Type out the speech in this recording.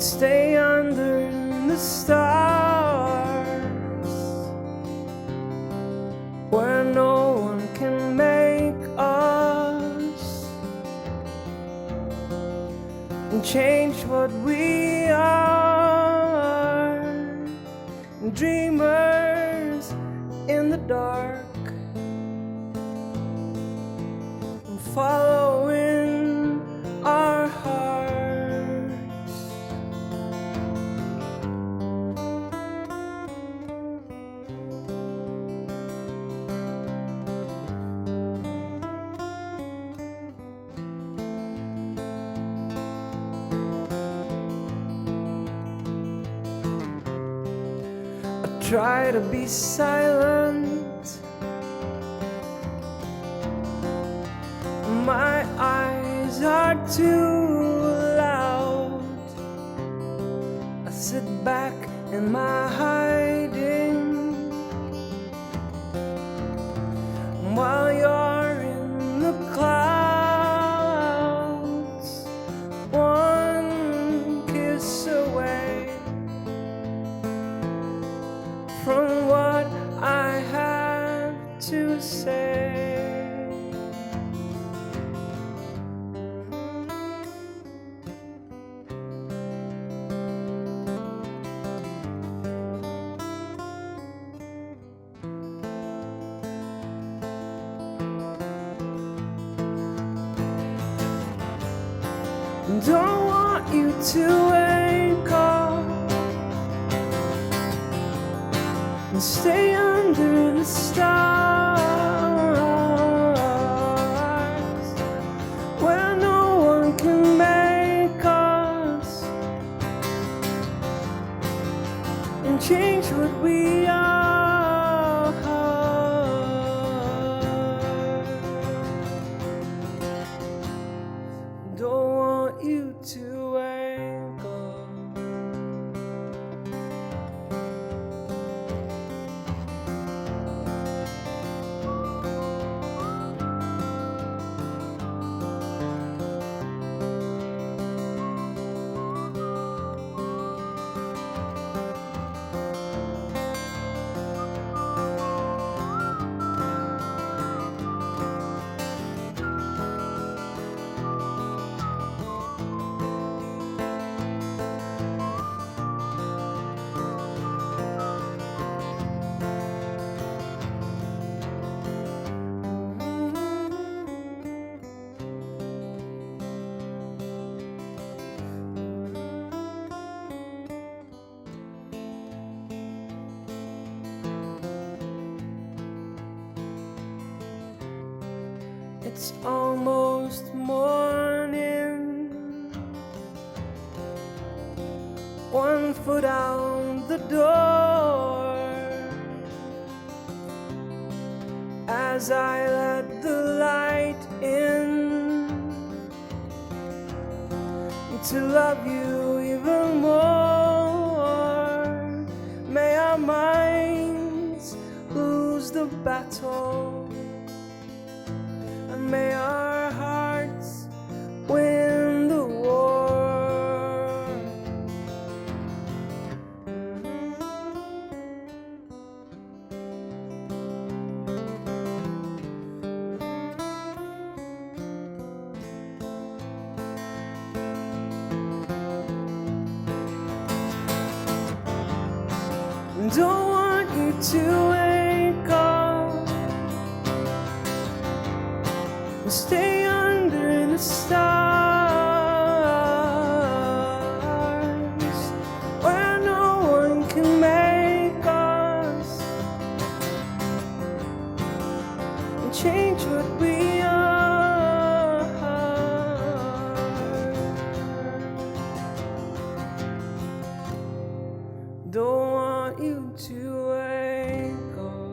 and stay under the stars, where no one can make us, and change what we are, dreamers in the dark, and following our hearts. I try to be silent, my eyes are too loud. I sit back in my hiding while you're in the clouds, one kiss away from what I have to say. Don't want you to wake up and stay under the stars, where no one can make us, and change what we are. Don't want you to wake up. It's almost morning, one foot out the door, as I let the light in, to love you even more. May our minds lose the battle, and may our hearts win the war. Don't want you to wake up and stay under the stars, where no one can make us, and change what we are. Don't want you to wake up.